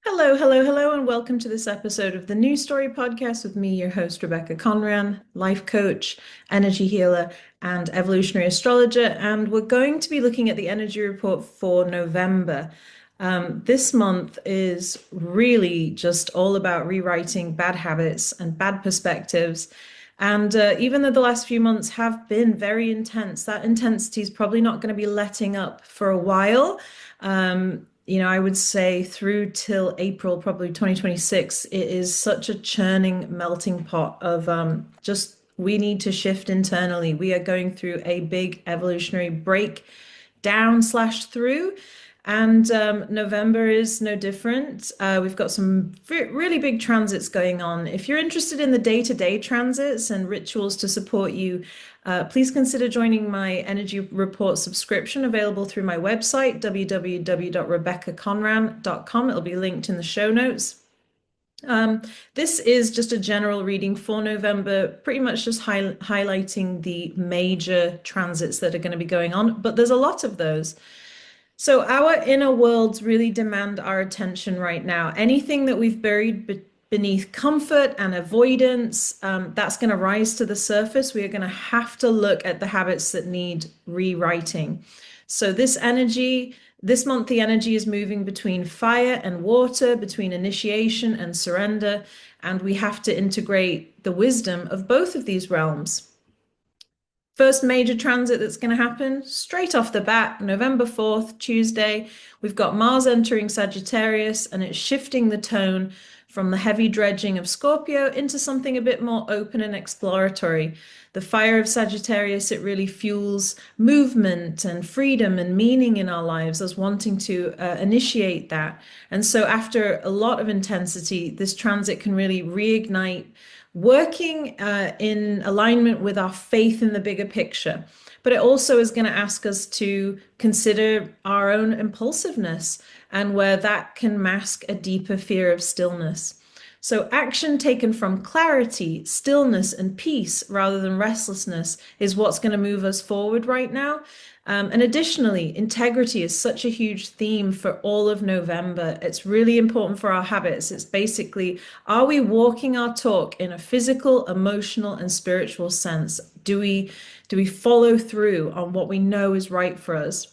Hello, hello, hello, and welcome to this episode of the New Story Podcast with me, your host, Rebecca Conran, life coach, energy healer, and evolutionary astrologer. And we're going to be looking at the energy report for November. This month is really just all about rewriting bad habits and bad perspectives. And even though the last few months have been very intense, that intensity is probably not going to be letting up for a while. I would say through till April, probably 2026, it is such a churning, melting pot of just we need to shift internally. We are going through a big evolutionary break down slash through. And November is no different. We've got some really big transits going on. If you're interested in the day-to-day transits and rituals to support you, please consider joining my energy report subscription available through my website, www.rebeccaconran.com. It'll be linked in the show notes. This is just a general reading for November, pretty much just highlighting the major transits that are going to be going on, but there's a lot of those. So our inner worlds really demand our attention right now. Anything that we've buried beneath comfort and avoidance, that's going to rise to the surface. We are going to have to look at the habits that need rewriting. So this month, the energy is moving between fire and water, between initiation and surrender, and we have to integrate the wisdom of both of these realms. First major transit that's going to happen straight off the bat, November 4th, Tuesday. We've got Mars entering Sagittarius, and it's shifting the tone from the heavy dredging of Scorpio into something a bit more open and exploratory. The fire of Sagittarius, it really fuels movement and freedom and meaning in our lives, us wanting to initiate that. And so after a lot of intensity, this transit can really reignite working in alignment with our faith in the bigger picture. But it also is going to ask us to consider our own impulsiveness and where that can mask a deeper fear of stillness. So action taken from clarity, stillness, and peace rather than restlessness is what's going to move us forward right now. And additionally, integrity is such a huge theme for all of November. It's really important for our habits. It's basically, are we walking our talk in a physical, emotional, and spiritual sense? Do we follow through on what we know is right for us?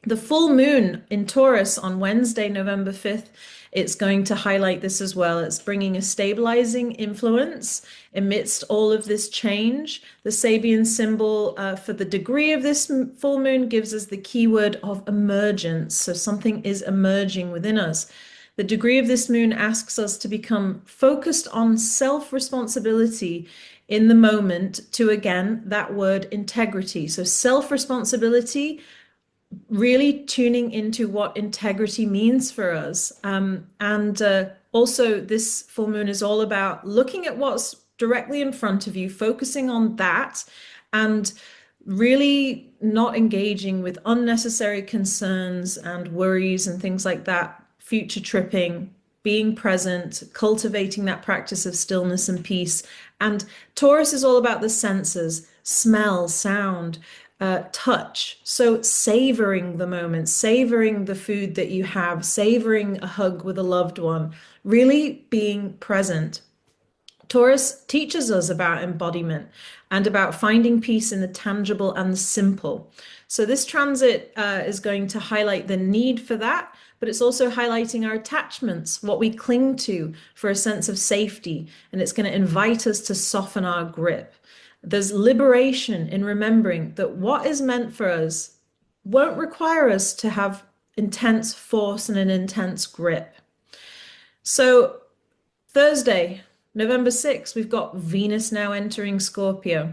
The full moon in Taurus on Wednesday, November 5th, it's going to highlight this as well. It's bringing a stabilizing influence amidst all of this change. The Sabian symbol for the degree of this full moon gives us the keyword of emergence. So something is emerging within us. The degree of this moon asks us to become focused on self-responsibility in the moment to, again, that word integrity. So self-responsibility, really tuning into what integrity means for us. Also, this full moon is all about looking at what's directly in front of you, focusing on that, and really not engaging with unnecessary concerns and worries and things like that, future tripping, being present, cultivating that practice of stillness and peace. And Taurus is all about the senses, smell, sound, touch. So savoring the moment, savoring the food that you have, savoring a hug with a loved one, really being present. Taurus teaches us about embodiment and about finding peace in the tangible and the simple. So this transit is going to highlight the need for that, but it's also highlighting our attachments, what we cling to for a sense of safety, and it's going to invite us to soften our grip. There's liberation in remembering that what is meant for us won't require us to have intense force and an intense grip. So Thursday, November 6th, we've got Venus now entering Scorpio.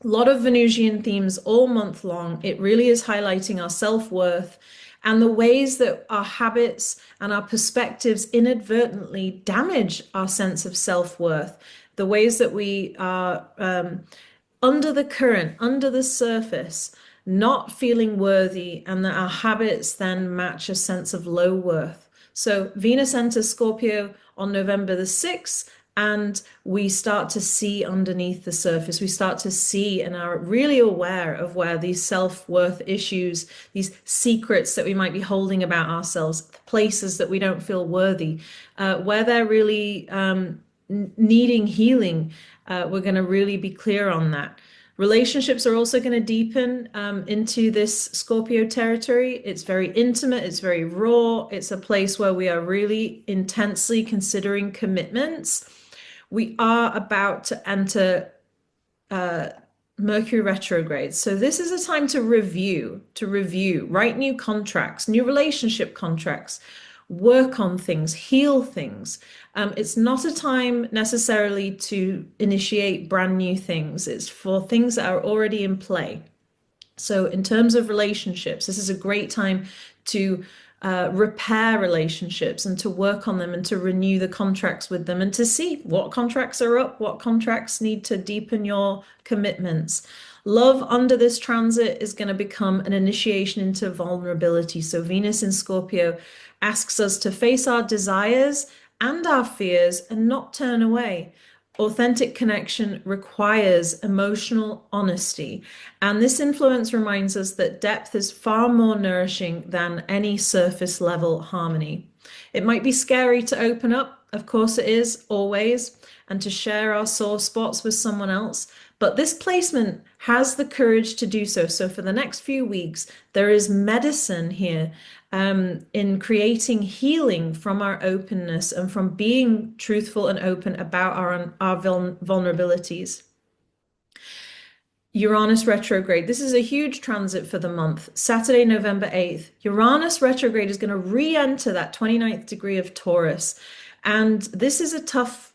A lot of Venusian themes all month long. It really is highlighting our self-worth and the ways that our habits and our perspectives inadvertently damage our sense of self-worth, the ways that we are under the current, under the surface, not feeling worthy, and that our habits then match a sense of low worth. So Venus enters Scorpio on November the 6th, and we start to see underneath the surface. We start to see and are really aware of where these self-worth issues, these secrets that we might be holding about ourselves, the places that we don't feel worthy, where they're really needing healing. We're going to really be clear on that. Relationships are also going to deepen into this Scorpio territory. It's very intimate, it's very raw, it's a place where we are really intensely considering commitments. We are about to enter Mercury retrograde. So this is a time to review, write new contracts, new relationship contracts, work on things, heal things. It's not a time necessarily to initiate brand new things. It's for things that are already in play. So, in terms of relationships, this is a great time to repair relationships and to work on them and to renew the contracts with them and to see what contracts are up, what contracts need to deepen your commitments. Love under this transit is going to become an initiation into vulnerability. So, Venus in Scorpio asks us to face our desires and our fears and not turn away. Authentic connection requires emotional honesty. And this influence reminds us that depth is far more nourishing than any surface level harmony. It might be scary to open up, of course it is, always, and to share our sore spots with someone else. But this placement has the courage to do so. So for the next few weeks, there is medicine here in creating healing from our openness and from being truthful and open about our vulnerabilities. Uranus retrograde. This is a huge transit for the month. Saturday, November 8th. Uranus retrograde is going to re-enter that 29th degree of Taurus. And this is a tough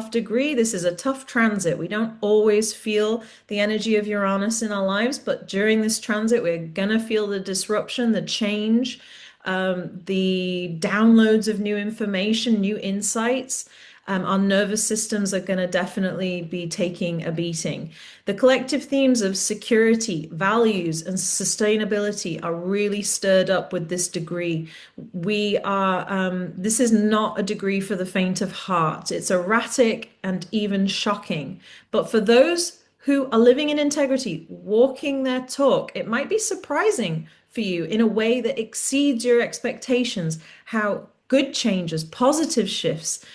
degree. This is a tough transit. We don't always feel the energy of Uranus in our lives, but during this transit, we're gonna feel the disruption, the change, the downloads of new information, new insights. Our nervous systems are going to definitely be taking a beating. The collective themes of security, values, and sustainability are really stirred up with this degree. This is not a degree for the faint of heart. It's erratic and even shocking. But for those who are living in integrity, walking their talk, it might be surprising for you in a way that exceeds your expectations, how good changes, positive shifts,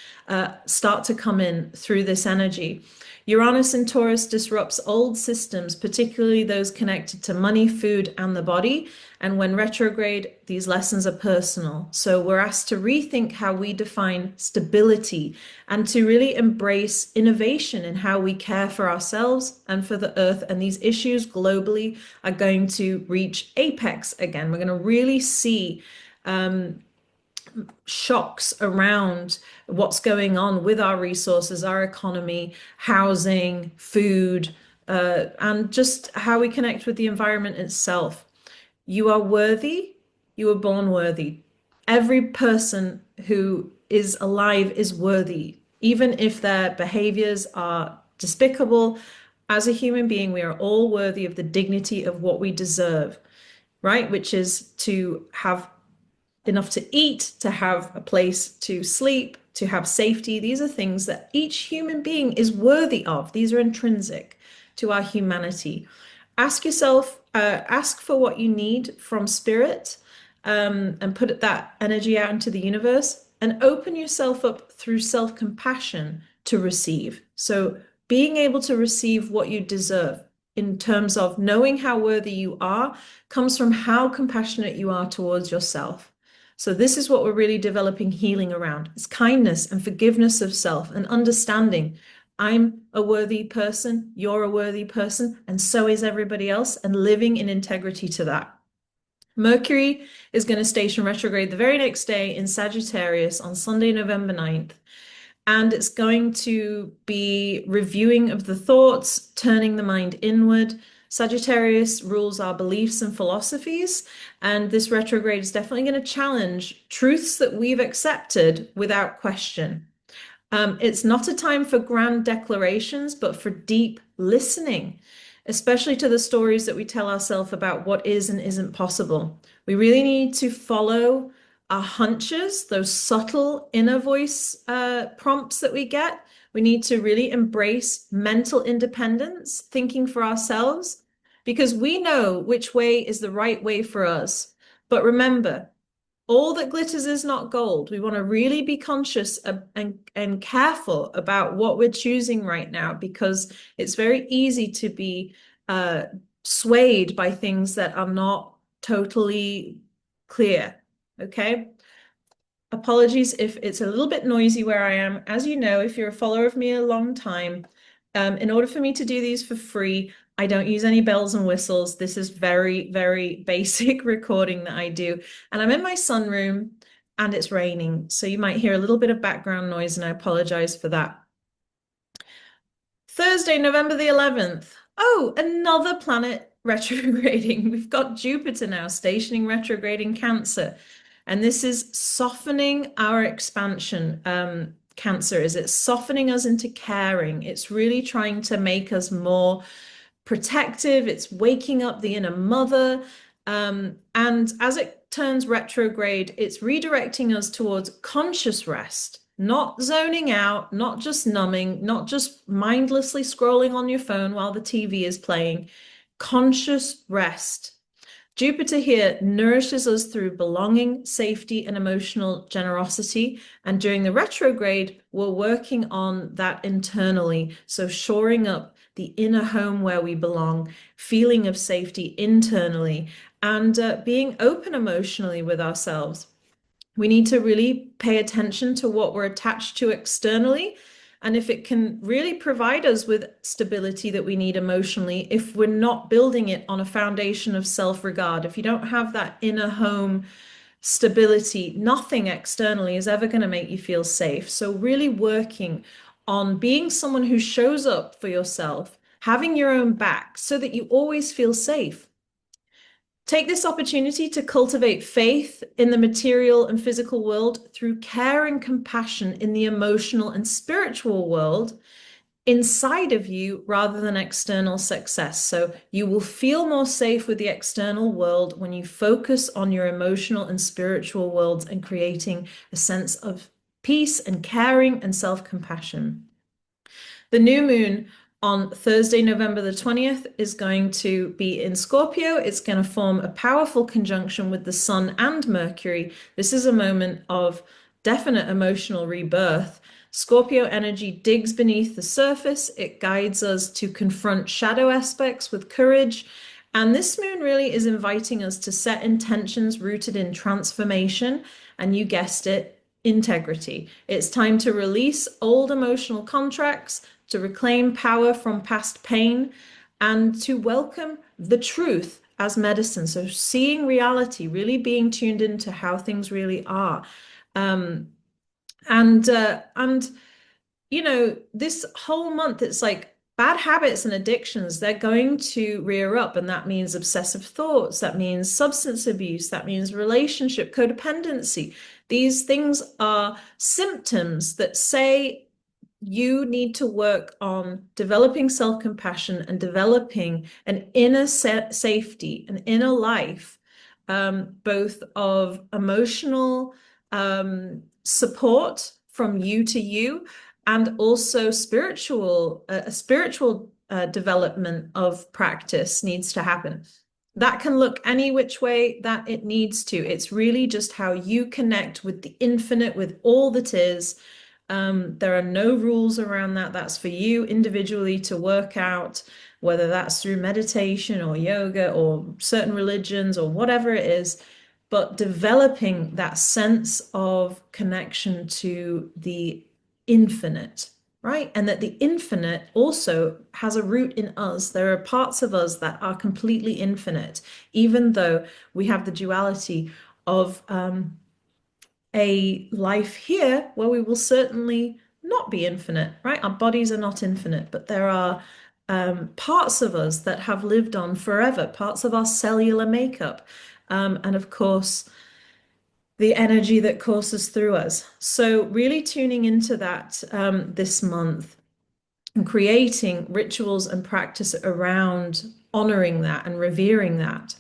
start to come in through this energy. Uranus in Taurus disrupts old systems, particularly those connected to money, food, and the body. And when retrograde, these lessons are personal. So we're asked to rethink how we define stability and to really embrace innovation in how we care for ourselves and for the earth. And these issues globally are going to reach apex again. We're going to really see shocks around what's going on with our resources, our economy, housing, food, and just how we connect with the environment itself. You are worthy. You were born worthy. Every person who is alive is worthy, even if their behaviors are despicable. As a human being, we are all worthy of the dignity of what we deserve, right? Which is to have enough to eat, to have a place to sleep, to have safety. These are things that each human being is worthy of. These are intrinsic to our humanity. Ask yourself, ask for what you need from spirit, and put that energy out into the universe and open yourself up through self-compassion to receive. So being able to receive what you deserve in terms of knowing how worthy you are comes from how compassionate you are towards yourself. So this is what we're really developing healing around. It's kindness and forgiveness of self and understanding. I'm a worthy person, you're a worthy person, and so is everybody else, and living in integrity to that. Mercury is going to station retrograde the very next day in Sagittarius on Sunday, November 9th. And it's going to be reviewing of the thoughts, turning the mind inward. Sagittarius rules our beliefs and philosophies, and this retrograde is definitely going to challenge truths that we've accepted without question. It's not a time for grand declarations, but for deep listening, especially to the stories that we tell ourselves about what is and isn't possible. We really need to follow our hunches, those subtle inner voice prompts that we get. We need to really embrace mental independence, thinking for ourselves, because we know which way is the right way for us. But remember, all that glitters is not gold. We want to really be conscious and careful about what we're choosing right now, because it's very easy to be uh, swayed by things that are not totally clear. Okay. Apologies if it's a little bit noisy where I am. As you know, if you're a follower of me a long time, in order for me to do these for free, I don't use any bells and whistles. This is very, very basic recording that I do. And I'm in my sunroom and it's raining. So you might hear a little bit of background noise, and I apologize for that. Thursday, November the 11th. Oh, another planet retrograding. We've got Jupiter now stationing retrograde in Cancer. And this is softening our expansion. Cancer is it's softening us into caring. It's really trying to make us more protective. It's waking up the inner mother. And as it turns retrograde, it's redirecting us towards conscious rest, not zoning out, not just numbing, not just mindlessly scrolling on your phone while the TV is playing. Conscious rest. Jupiter here nourishes us through belonging, safety, and emotional generosity. And during the retrograde, we're working on that internally. So shoring up the inner home where we belong, feeling of safety internally, and being open emotionally with ourselves. We need to really pay attention to what we're attached to externally. And if it can really provide us with stability that we need emotionally, if we're not building it on a foundation of self-regard, if you don't have that inner home stability, nothing externally is ever going to make you feel safe. So really working on being someone who shows up for yourself, having your own back so that you always feel safe. Take this opportunity to cultivate faith in the material and physical world through care and compassion in the emotional and spiritual world inside of you rather than external success. So you will feel more safe with the external world when you focus on your emotional and spiritual worlds and creating a sense of peace and caring and self-compassion. The new moon on Thursday, November the 20th, is going to be in Scorpio. It's going to form a powerful conjunction with the Sun and Mercury. This is a moment of definite emotional rebirth. Scorpio energy digs beneath the surface. It guides us to confront shadow aspects with courage. And this moon really is inviting us to set intentions rooted in transformation. And you guessed it, integrity. It's time to release old emotional contracts, to reclaim power from past pain, and to welcome the truth as medicine. So seeing reality, really being tuned into how things really are. And you know, this whole month, it's like bad habits and addictions, they're going to rear up. And that means obsessive thoughts, that means substance abuse, that means relationship codependency. These things are symptoms that say you need to work on developing self-compassion and developing an inner safety, an inner life, both of emotional support from you to you, and also spiritual, a spiritual development of practice needs to happen. That can look any which way that it needs to. It's really just how you connect with the infinite, with all that is. There are no rules around that. That's for you individually to work out, whether that's through meditation or yoga or certain religions or whatever it is, but developing that sense of connection to the infinite, right? And that the infinite also has a root in us. There are parts of us that are completely infinite, even though we have the duality of a life here where we will certainly not be infinite, right? Our bodies are not infinite, but there are parts of us that have lived on forever, parts of our cellular makeup, and of course, the energy that courses through us. So, really tuning into that this month and creating rituals and practice around honoring that and revering that.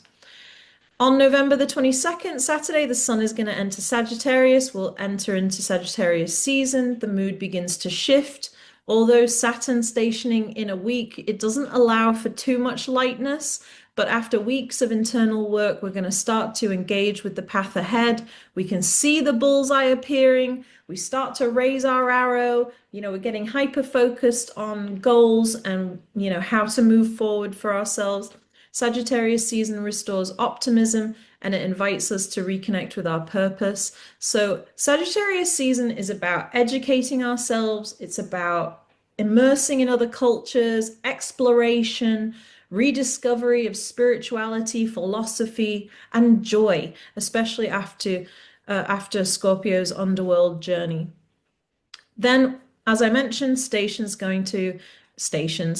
On November the 22nd, Saturday, the sun is going to enter Sagittarius. We'll enter into Sagittarius season. The mood begins to shift. Although Saturn stationing in a week, it doesn't allow for too much lightness. But after weeks of internal work, we're going to start to engage with the path ahead. We can see the bullseye appearing. We start to raise our arrow. We're getting hyper focused on goals and, how to move forward for ourselves. Sagittarius season restores optimism and it invites us to reconnect with our purpose. So, Sagittarius season is about educating ourselves, it's about immersing in other cultures, exploration, rediscovery of spirituality, philosophy, and joy, especially after Scorpio's underworld journey. Then, as I mentioned, Saturn is going to station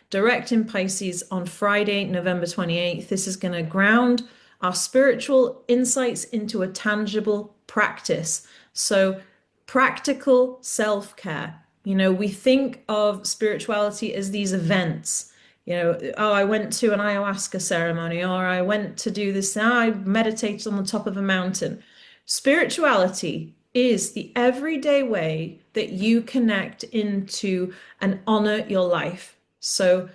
direct in Pisces on Friday, November 28th. This is going to ground our spiritual insights into a tangible practice. So, practical self-care. We think of spirituality as these events. Oh, I went to an ayahuasca ceremony, or I went to do this, now I meditated on the top of a mountain. Spirituality is the everyday way that you connect into and honor your life. So,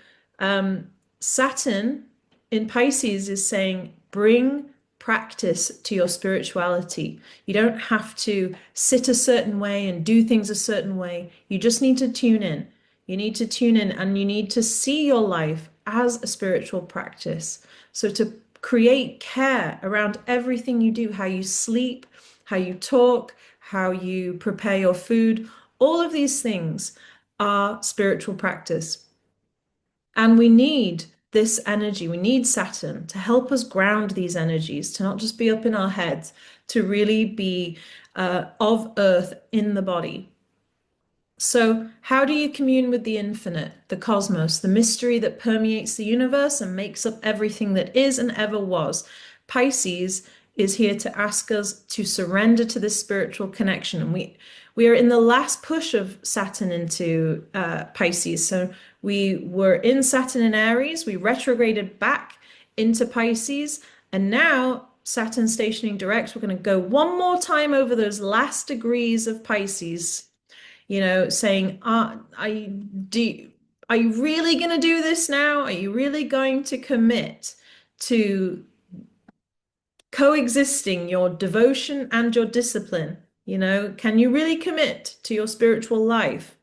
Saturn in Pisces is saying, bring practice to your spirituality. You don't have to sit a certain way and do things a certain way. You just need to tune in. You need to tune in and you need to see your life as a spiritual practice. So, to create care around everything you do, how you sleep, how you talk, how you prepare your food, all of these things are spiritual practice. And we need this energy, we need Saturn to help us ground these energies, to not just be up in our heads, to really be of earth in the body. So, how do you commune with the infinite, the cosmos, the mystery that permeates the universe and makes up everything that is and ever was? Pisces is here to ask us to surrender to this spiritual connection. And we are in the last push of Saturn into Pisces. So we were in Saturn in Aries, we retrograded back into Pisces, and now Saturn stationing direct. We're going to go one more time over those last degrees of Pisces, saying, are you really going to do this now? Are you really going to commit to coexisting your devotion and your discipline? Can you really commit to your spiritual life?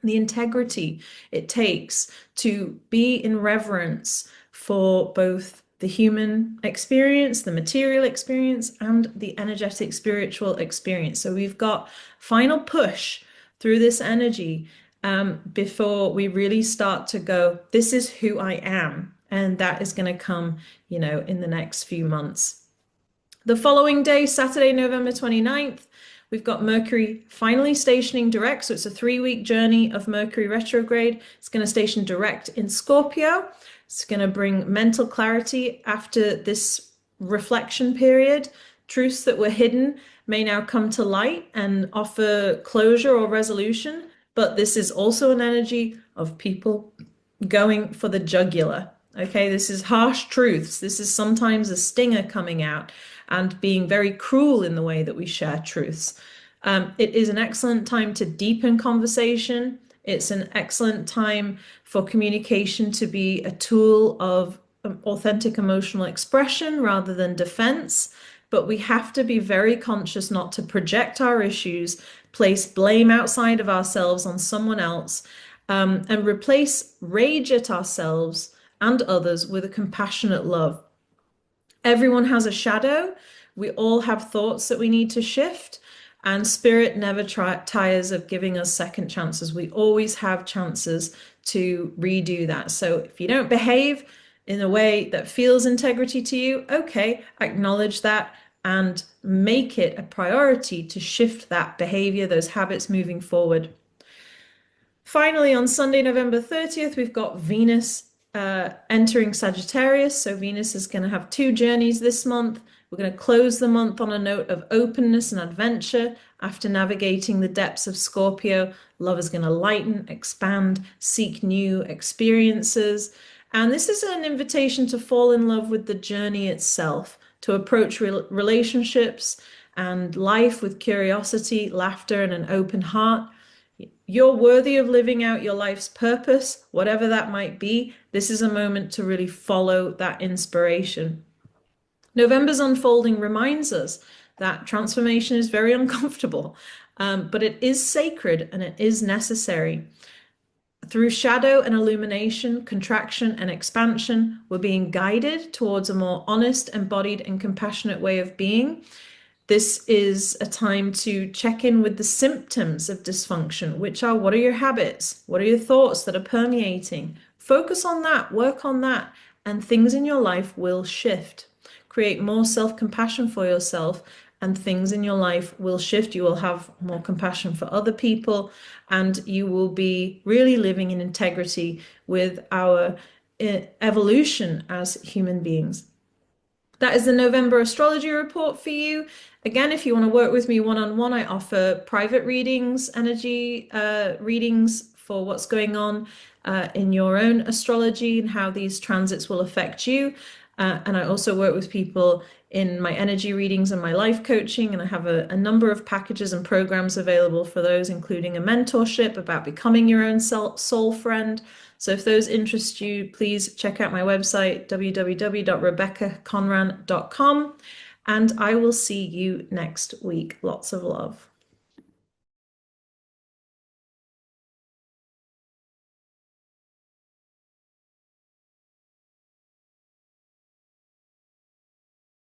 The integrity it takes to be in reverence for both the human experience, the material experience, and the energetic spiritual experience. So we've got final push through this energy before we really start to go, this is who I am. And that is going to come, in the next few months. The following day, Saturday, November 29th, we've got Mercury finally stationing direct. So it's a 3-week journey of Mercury retrograde. It's going to station direct in Scorpio. It's going to bring mental clarity after this reflection period. Truths that were hidden may now come to light and offer closure or resolution. But this is also an energy of people going for the jugular. Okay, this is harsh truths. This is sometimes a stinger coming out and being very cruel in the way that we share truths. It is an excellent time to deepen conversation. It's an excellent time for communication to be a tool of authentic emotional expression rather than defense. But we have to be very conscious not to project our issues, place blame outside of ourselves on someone else, and replace rage at ourselves and others with a compassionate love. Everyone has a shadow. We all have thoughts that we need to shift. And spirit never tires of giving us second chances. We always have chances to redo that. So if you don't behave in a way that feels integrity to you, okay, acknowledge that and make it a priority to shift that behavior, those habits moving forward. Finally, on Sunday, November 30th, we've got Venus entering Sagittarius. So Venus is going to have 2 journeys this month. We're going to close the month on a note of openness and adventure. After navigating the depths of Scorpio, love is going to lighten, expand, seek new experiences. And this is an invitation to fall in love with the journey itself, to approach relationships and life with curiosity, laughter, and an open heart. You're worthy of living out your life's purpose, whatever that might be. This is a moment to really follow that inspiration. November's unfolding reminds us that transformation is very uncomfortable, but it is sacred and it is necessary. Through shadow and illumination, contraction and expansion, we're being guided towards a more honest, embodied, and compassionate way of being. This is a time to check in with the symptoms of dysfunction, which are what are your habits? What are your thoughts that are permeating? Focus on that, work on that, and things in your life will shift. Create more self-compassion for yourself, and things in your life will shift. You will have more compassion for other people, and you will be really living in integrity with our evolution as human beings. That is the November astrology report for you. Again, if you want to work with me one-on-one, I offer private readings, energy readings for what's going on in your own astrology and how these transits will affect you. And I also work with people in my energy readings and my life coaching, and I have a number of packages and programs available for those, including a mentorship about becoming your own soul friend. So if those interest you, please check out my website, www.rebeccaconran.com, and I will see you next week. Lots of love.